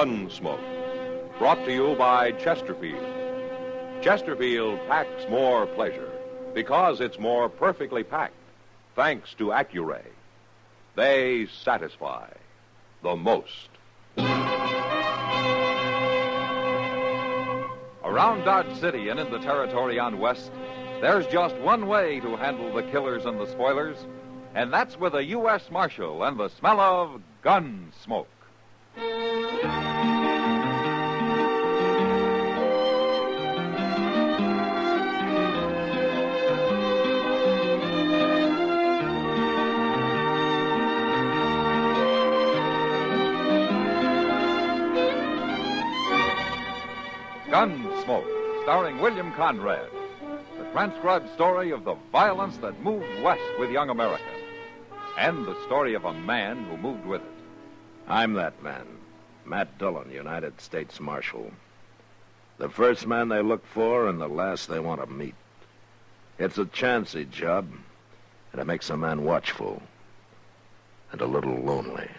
Gunsmoke, brought to you by Chesterfield. Chesterfield packs more pleasure because it's more perfectly packed, thanks to Accuray. They satisfy the most. Around Dodge City and in the territory on West, there's just one way to handle the killers and the spoilers, and that's with a U.S. Marshal and the smell of gun smoke. Gunsmoke, starring William Conrad. The transcribed story of the violence that moved west with young America. And the story of a man who moved with it. I'm that man, Matt Dillon, United States Marshal. The first man they look for and the last they want to meet. It's a chancy job, and it makes a man watchful and a little lonely.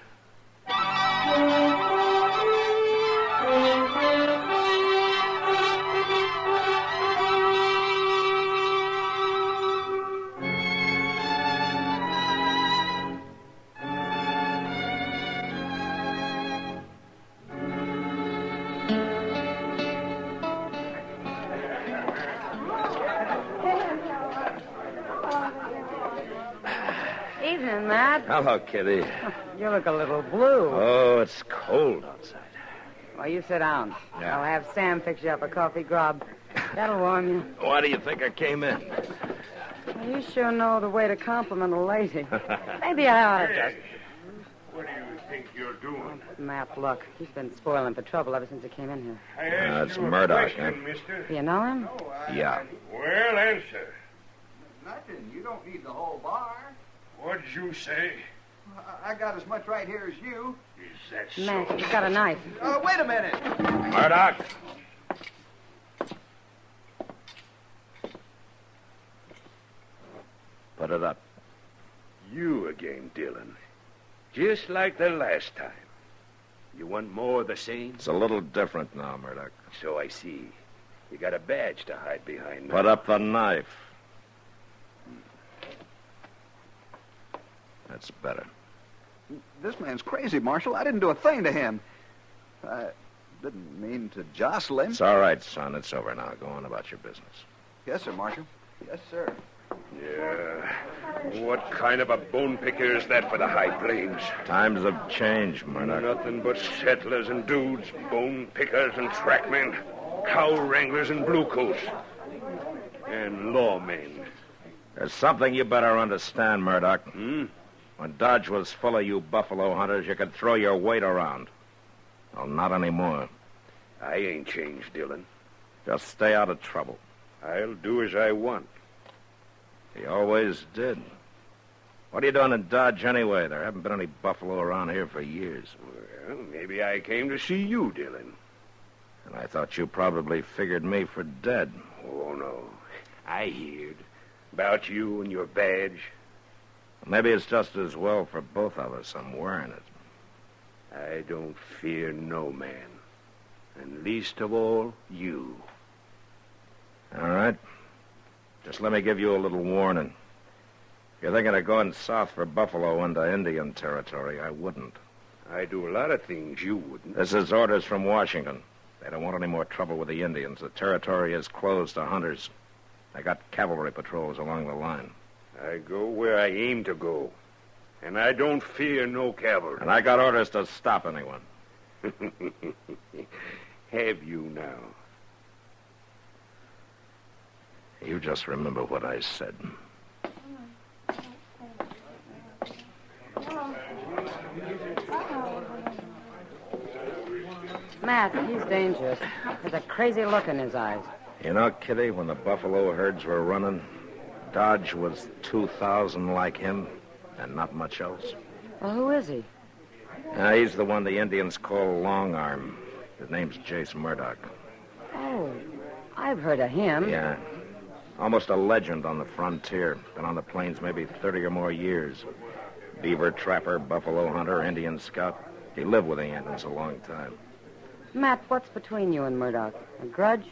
Evening, Matt. Hello, Kitty. You look a little blue. Oh, it's cold outside. Well, you sit down. Yeah. I'll have Sam fix you up a coffee grub. That'll warm you. Why do you think I came in? Well, you sure know the way to compliment a lady. Maybe I ought to just... What do you think you're doing? Matt, look. He's been spoiling for trouble ever since he came in here. I asked It's you a Murdoch, question, huh? mister. Do you know him? Yeah. Well, answer. Nothing. You don't need the whole bar. What'd you say? I got as much right here as you. Is that so? Matt, he's got a knife. Wait a minute. Murdoch! Put it up. You again, Dillon. Just like the last time. You want more of the same? It's a little different now, Murdoch. So I see. You got a badge to hide behind now. Put up the knife. That's better. This man's crazy, Marshal. I didn't do a thing to him. I didn't mean to jostle him. It's all right, son. It's over now. Go on about your business. Yes, sir, Marshal. Yes, sir. Yeah. What kind of a bone picker is that for the high plains? Times have changed, Murdoch. Nothing but settlers and dudes, bone pickers and trackmen, cow wranglers and bluecoats, and lawmen. There's something you better understand, Murdoch. Hmm? When Dodge was full of you buffalo hunters, you could throw your weight around. Well, not anymore. I ain't changed, Dillon. Just stay out of trouble. I'll do as I want. He always did. What are you doing in Dodge anyway? There haven't been any buffalo around here for years. Well, maybe I came to see you, Dillon. And I thought you probably figured me for dead. Oh, no. I heard about you and your badge. Maybe it's just as well for both of us I'm wearing it. I don't fear no man. And least of all, you. All right. Just let me give you a little warning. If you're thinking of going south for buffalo into Indian territory, I wouldn't. I do a lot of things you wouldn't. This is orders from Washington. They don't want any more trouble with the Indians. The territory is closed to hunters. They got cavalry patrols along the line. I go where I aim to go. And I don't fear no cavalry. And I got orders to stop anyone. Have you now? You just remember what I said. Matt, he's dangerous. There's a crazy look in his eyes. You know, Kitty, when the buffalo herds were running, Dodge was 2,000 like him and not much else. Well, who is he? He's the one the Indians call Long Arm. His name's Jace Murdoch. Oh, I've heard of him. Yeah. Almost a legend on the frontier. Been on the plains maybe 30 or more years. Beaver trapper, buffalo hunter, Indian scout. He lived with the Indians a long time. Matt, what's between you and Murdoch? A grudge?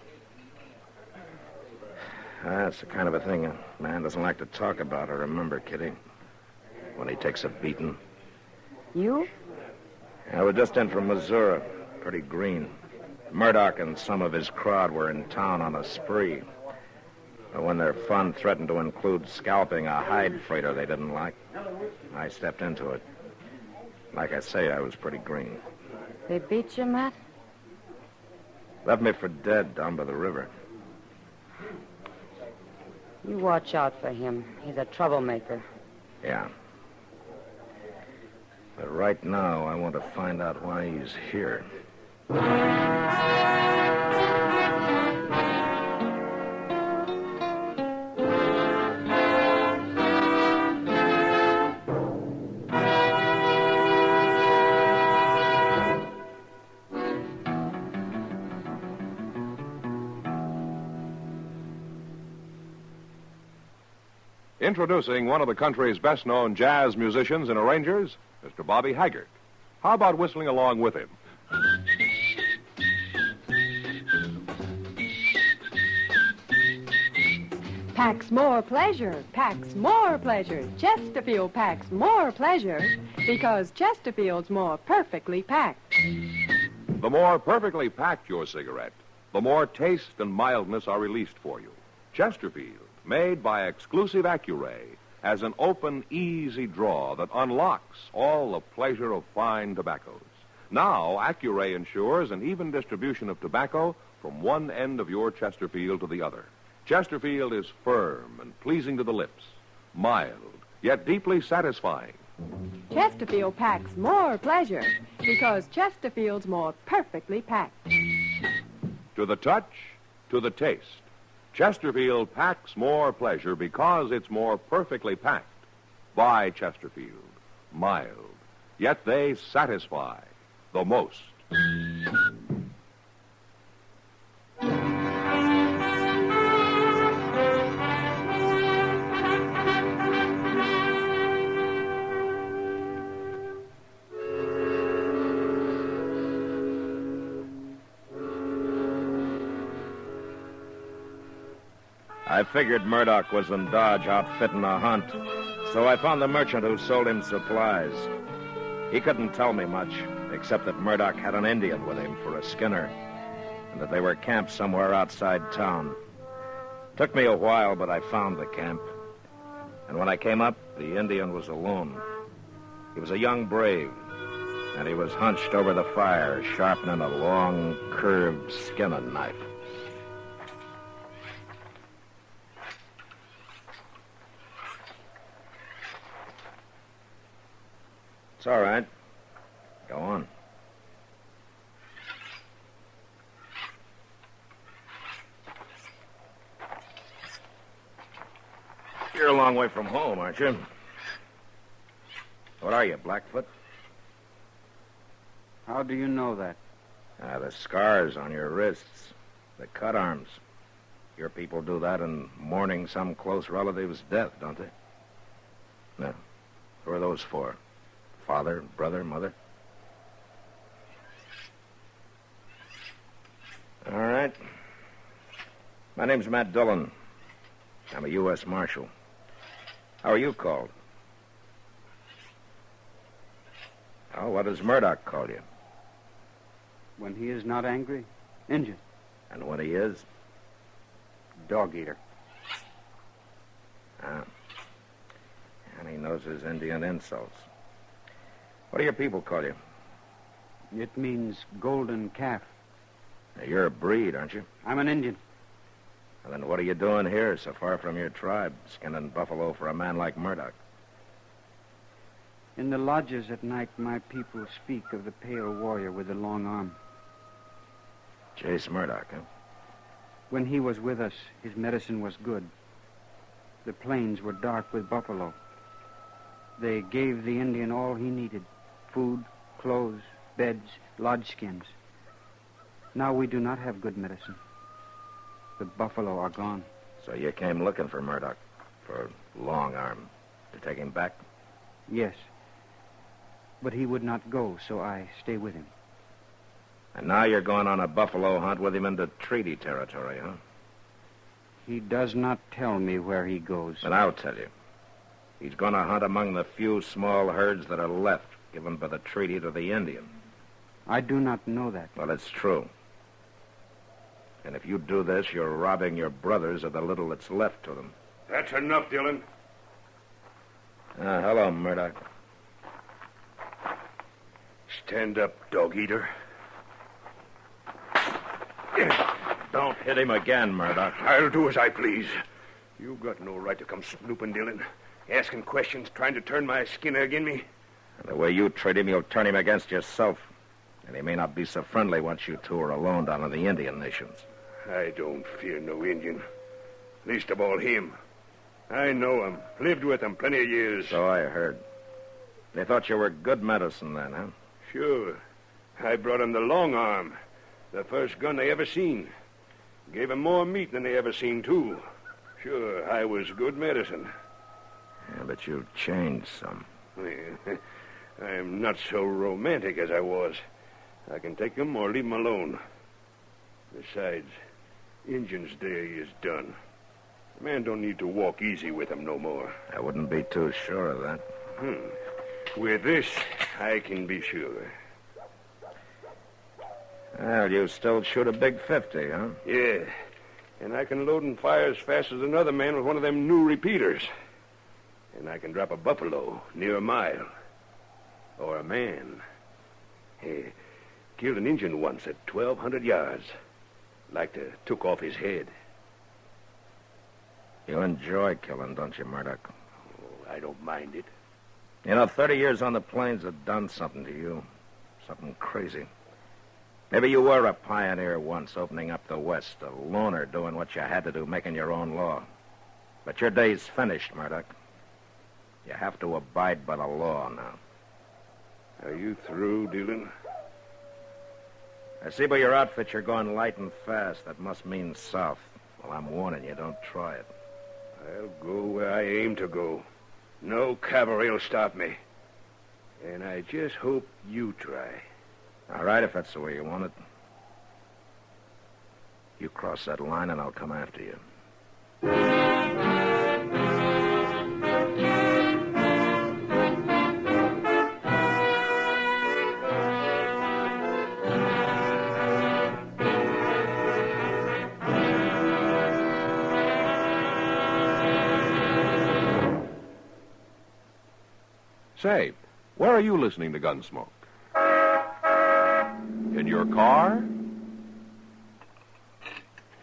That's the kind of a thing a man doesn't like to talk about or remember, Kitty. When he takes a beating. You? I was just in from Missouri. Pretty green. Murdoch and some of his crowd were in town on a spree. But when their fun threatened to include scalping a hide freighter they didn't like, I stepped into it. Like I say, I was pretty green. They beat you, Matt? Left me for dead down by the river. You watch out for him. He's a troublemaker. Yeah. But right now, I want to find out why he's here. Introducing one of the country's best-known jazz musicians and arrangers, Mr. Bobby Haggart. How about whistling along with him? Packs more pleasure, packs more pleasure. Chesterfield packs more pleasure because Chesterfield's more perfectly packed. The more perfectly packed your cigarette, the more taste and mildness are released for you. Chesterfield, made by exclusive Accuray, has an open, easy draw that unlocks all the pleasure of fine tobaccos. Now, Accuray ensures an even distribution of tobacco from one end of your Chesterfield to the other. Chesterfield is firm and pleasing to the lips, mild, yet deeply satisfying. Chesterfield packs more pleasure because Chesterfield's more perfectly packed. To the touch, to the taste, Chesterfield packs more pleasure because it's more perfectly packed. By Chesterfield, mild, yet they satisfy the most. I figured Murdoch was in Dodge outfitting a hunt, so I found the merchant who sold him supplies. He couldn't tell me much, except that Murdoch had an Indian with him for a skinner, and that they were camped somewhere outside town. Took me a while, but I found the camp. And when I came up, the Indian was alone. He was a young brave, and he was hunched over the fire, sharpening a long, curved skinning knife. It's all right. Go on. You're a long way from home, aren't you? What are you, Blackfoot? How do you know that? The scars on your wrists, the cut arms. Your people do that in mourning some close relative's death, don't they? No. Who are those for? Father, brother, mother? All right. My name's Matt Dillon. I'm a U.S. Marshal. How are you called? Oh, what does Murdoch call you? When he is not angry, Injun. And when he is? Dog eater. Ah. And he knows his Indian insults. What do your people call you? It means golden calf. Now, you're a breed, aren't you? I'm an Indian. And then what are you doing here, so far from your tribe, skinning buffalo for a man like Murdoch? In the lodges at night, my people speak of the pale warrior with the long arm. Chase Murdoch, huh? When he was with us, his medicine was good. The plains were dark with buffalo. They gave the Indian all he needed. Food, clothes, beds, lodge skins. Now we do not have good medicine. The buffalo are gone. So you came looking for Murdoch, for Long Arm, to take him back? Yes. But he would not go, so I stay with him. And now you're going on a buffalo hunt with him into treaty territory, huh? He does not tell me where he goes. And I'll tell you. He's going to hunt among the few small herds that are left, given by the treaty to the Indian. I do not know that. Well, it's true. And if you do this, you're robbing your brothers of the little that's left to them. That's enough, Dillon. Hello, Murdoch. Stand up, dog-eater. Don't hit him again, Murdoch. I'll do as I please. You've got no right to come snooping, Dillon. Asking questions, trying to turn my skin agin me. And the way you treat him, you'll turn him against yourself. And he may not be so friendly once you two are alone down in the Indian nations. I don't fear no Indian. Least of all him. I know him. Lived with him plenty of years. So I heard. They thought you were good medicine then, huh? Sure. I brought him the long arm. The first gun they ever seen. Gave him more meat than they ever seen, too. Sure, I was good medicine. Yeah, but you've changed some. I'm not so romantic as I was. I can take him or leave him alone. Besides, Injun's day is done. A man don't need to walk easy with him no more. I wouldn't be too sure of that. With this, I can be sure. Well, you still shoot a big 50, huh? Yeah, and I can load and fire as fast as another man with one of them new repeaters. And I can drop a buffalo near a mile. Or a man. Hey, killed an Injun once at 1,200 yards. Like to took off his head. You enjoy killing, don't you, Murdoch? Oh, I don't mind it. You know, 30 years on the plains have done something to you. Something crazy. Maybe you were a pioneer once, opening up the West, a loner doing what you had to do, making your own law. But your day's finished, Murdoch. You have to abide by the law now. Are you through, Dillon? I see by your outfit you're going light and fast. That must mean south. Well, I'm warning you, don't try it. I'll go where I aim to go. No cavalry will stop me. And I just hope you try. All right, if that's the way you want it. You cross that line and I'll come after you. Say, where are you listening to Gunsmoke? In your car?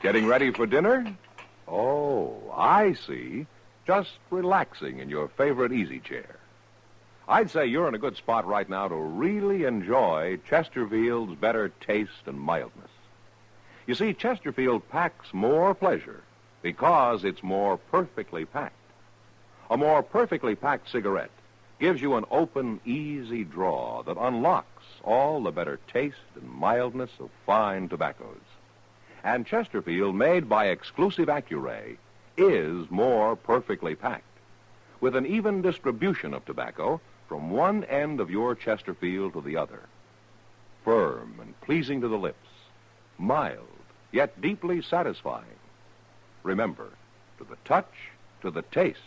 Getting ready for dinner? Oh, I see. Just relaxing in your favorite easy chair. I'd say you're in a good spot right now to really enjoy Chesterfield's better taste and mildness. You see, Chesterfield packs more pleasure because it's more perfectly packed. A more perfectly packed cigarette gives you an open, easy draw that unlocks all the better taste and mildness of fine tobaccos. And Chesterfield, made by exclusive Accuray, is more perfectly packed, with an even distribution of tobacco from one end of your Chesterfield to the other. Firm and pleasing to the lips, mild, yet deeply satisfying. Remember, to the touch, to the taste.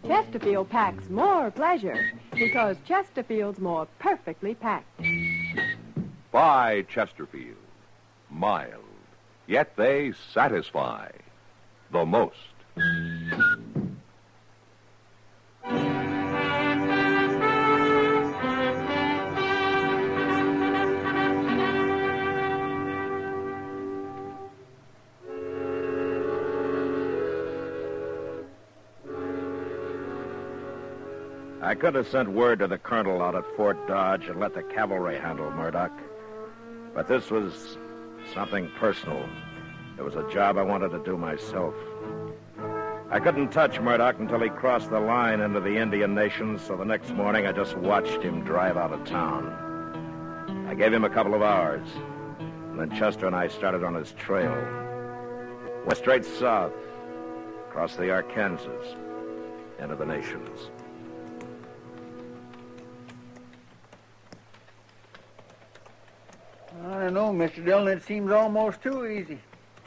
Chesterfield packs more pleasure because Chesterfield's more perfectly packed. By Chesterfield. Mild, yet they satisfy the most. I could have sent word to the colonel out at Fort Dodge and let the cavalry handle Murdoch. But this was something personal. It was a job I wanted to do myself. I couldn't touch Murdoch until he crossed the line into the Indian nations, so the next morning I just watched him drive out of town. I gave him a couple of hours, and then Chester and I started on his trail. Went straight south, across the Arkansas, into the nations. don't know, Mr. Dillon. It seems almost too easy.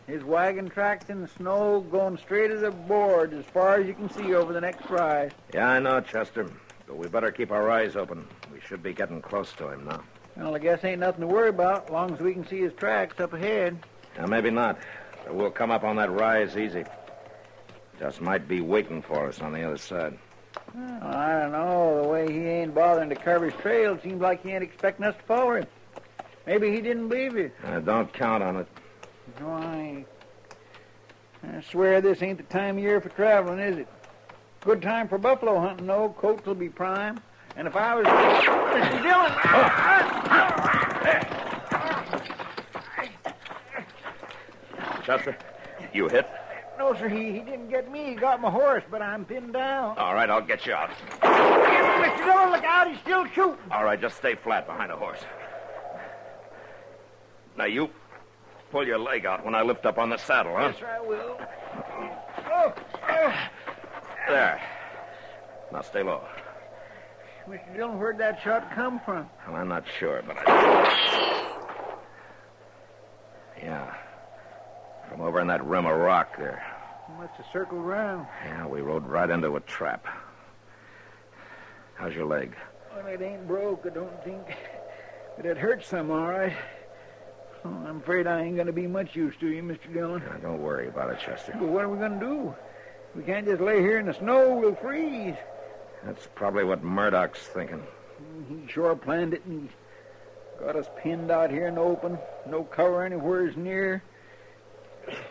His wagon tracks in the snow going straight as a board as far as you can see over the next rise. Yeah, I know, Chester. But we better keep our eyes open. We should be getting close to him now. Well, I guess ain't nothing to worry about as long as we can see his tracks up ahead. Now, maybe not. But we'll come up on that rise easy. Just might be waiting for us on the other side. Well, I don't know. The way he ain't bothering to cover his trail, it seems like he ain't expecting us to follow him. Maybe he didn't believe you. Don't count on it. Why, I swear this ain't the time of year for traveling, is it? Good time for buffalo hunting, though. Coats will be prime. And if I was... Mr. Dillon! Chester, you hit? No, sir, he didn't get me. He got my horse, but I'm pinned down. All right, I'll get you out. Mr. Dillon, look out. He's still shooting. All right, just stay flat behind the horse. Now, you pull your leg out when I lift up on the saddle, huh? Yes, sir, I will. Oh. There. Now, stay low. Mr. Dillon, where'd that shot come from? Well, I'm not sure, but Yeah. From over in that rim of rock there. He must have circled around. Yeah, we rode right into a trap. How's your leg? Well, it ain't broke, I don't think. But it hurts some, all right. Oh, I'm afraid I ain't going to be much use to you, Mr. Dillon. Now, don't worry about it, Chester. But what are we going to do? We can't just lay here in the snow. We'll freeze. That's probably what Murdoch's thinking. He sure planned it, and he got us pinned out here in the open. No cover anywhere near.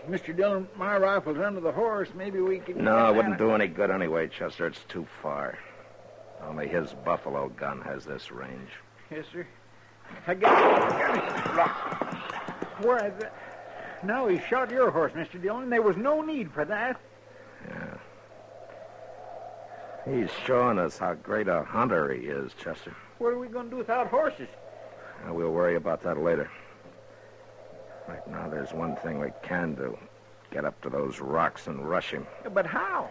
Mr. Dillon, my rifle's under the horse. Maybe we can... No, it wouldn't do any good anyway, Chester. It's too far. Only his buffalo gun has this range. Yes, sir. I got it. Where is it? No, he shot your horse, Mr. Dillon. There was no need for that. Yeah. He's showing us how great a hunter he is, Chester. What are we going to do without horses? We'll worry about that later. Right now, there's one thing we can do. Get up to those rocks and rush him. But how?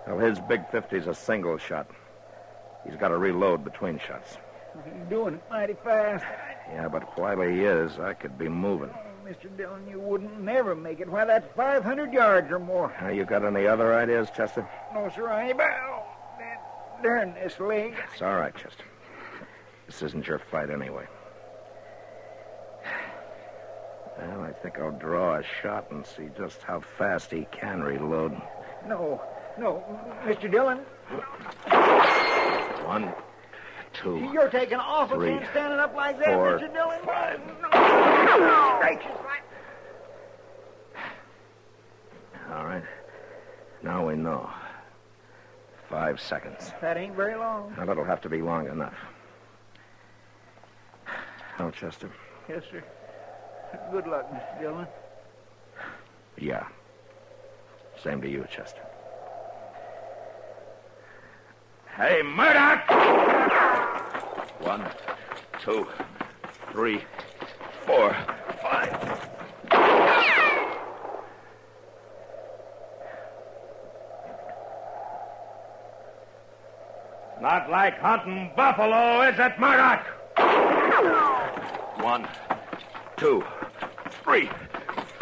Well, his big 50's a single shot. He's got to reload between shots. He's doing it mighty fast. Yeah, but while he is, I could be moving. Oh, Mr. Dillon, you wouldn't never make it. Why, that's 500 yards or more. You got any other ideas, Chester? No, sir, I ain't. Oh, darn this leg. It's all right, Chester. This isn't your fight anyway. Well, I think I'll draw a shot and see just how fast he can reload. No, Mr. Dillon. 1, 2. You're taking awful 3, chance standing up like that, 4, Mr. Dillon. 5. No. Gracious, All right. Now we know. 5 seconds. that ain't very long. Now, that'll have to be long enough. Oh, Chester? Yes, sir. Good luck, Mr. Dillon. Yeah. Same to you, Chester. Hey, Murdoch! 1, 2, 3, 4, 5. Not like hunting buffalo, is it, Murdoch? 1, 2, 3,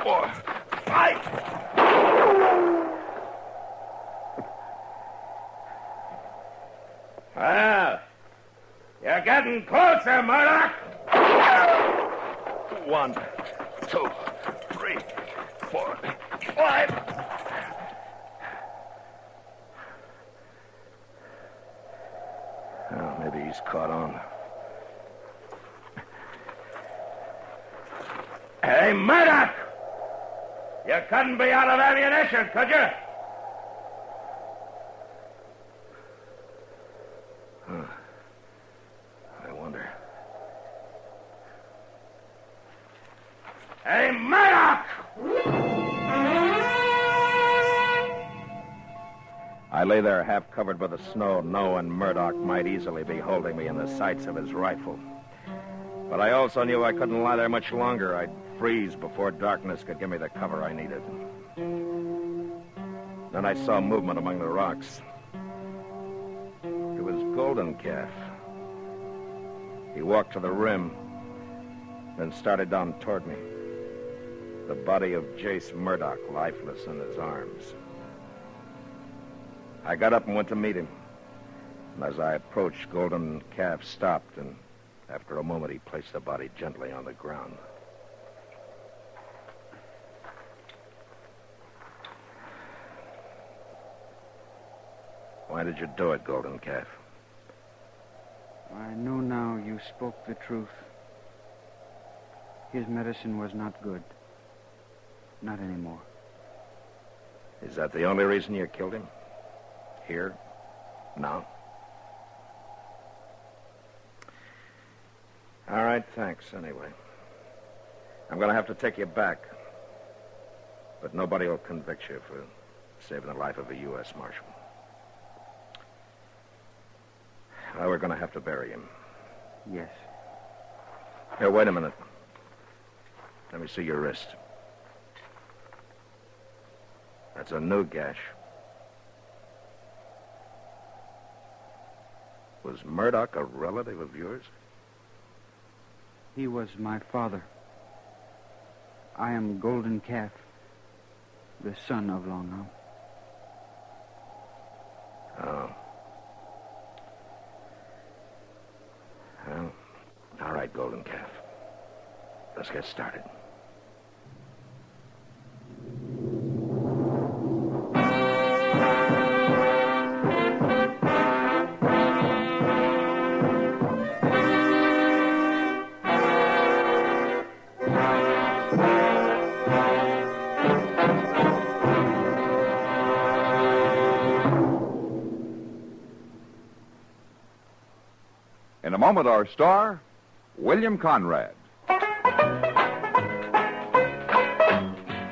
4, 5. Well, you're getting closer, Murdoch. 1, 2, 3, 4, 5. Oh, maybe he's caught on. Hey, Murdoch! You couldn't be out of ammunition, could you? I wonder. Hey, Murdoch! I lay there half covered with the snow, knowing Murdoch might easily be holding me in the sights of his rifle. But I also knew I couldn't lie there much longer. I'd freeze before darkness could give me the cover I needed. Then I saw movement among the rocks. It was Golden Calf. He walked to the rim, then started down toward me. The body of Jace Murdoch, lifeless in his arms. I got up and went to meet him. And as I approached, Golden Calf stopped, and after a moment, he placed the body gently on the ground. Why did you do it, Golden Calf? I know now you spoke the truth. His medicine was not good. Not anymore. Is that the only reason you killed him? Here? Now? All right, thanks, anyway. I'm going to have to take you back. But nobody will convict you for saving the life of a U.S. Marshal. Well, we're going to have to bury him. Yes. Here, wait a minute. Let me see your wrist. That's a new gash. Was Murdoch a relative of yours? He was my father. I am Golden Calf, the son of Long Arm. Oh. Well, all right, Golden Calf. Let's get started. In a moment, our star, William Conrad.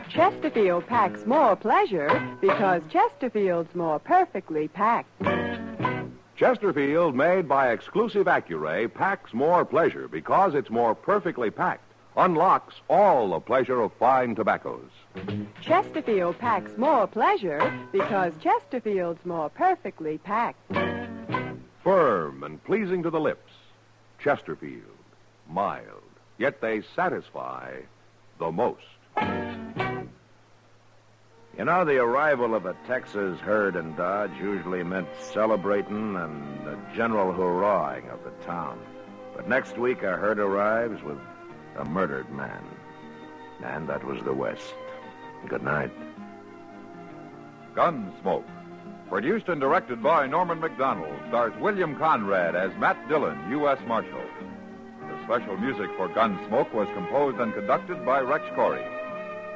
Chesterfield packs more pleasure because Chesterfield's more perfectly packed. Chesterfield, made by exclusive Accuray, packs more pleasure because it's more perfectly packed. Unlocks all the pleasure of fine tobaccos. Chesterfield packs more pleasure because Chesterfield's more perfectly packed. Firm and pleasing to the lips. Chesterfield. Mild. Yet they satisfy the most. You know, the arrival of a Texas herd in Dodge usually meant celebrating and a general hurrahing of the town. But next week, a herd arrives with a murdered man. And that was the West. Good night. Gunsmoke. Produced and directed by Norman Macdonnell, stars William Conrad as Matt Dillon, U.S. Marshal. The special music for Gunsmoke was composed and conducted by Rex Corey.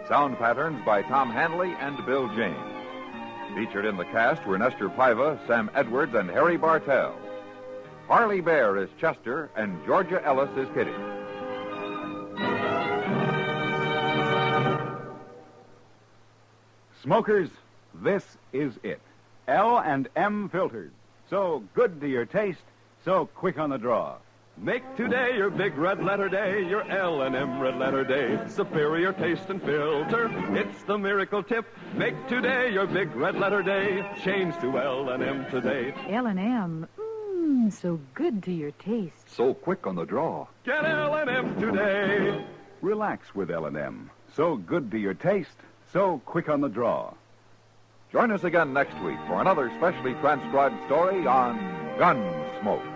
Sound patterns by Tom Hanley and Bill James. Featured in the cast were Nestor Paiva, Sam Edwards, and Harry Bartell. Harley Bear is Chester, and Georgia Ellis is Kitty. Smokers, this is it. L&M filters. So good to your taste, so quick on the draw. Make today your big red letter day, your L&M red letter day. Superior taste and filter, it's the miracle tip. Make today your big red letter day. Change to L&M today. L&M, so good to your taste. So quick on the draw. Get L&M today. Relax with L&M. So good to your taste, so quick on the draw. Join us again next week for another specially transcribed story on Gunsmoke.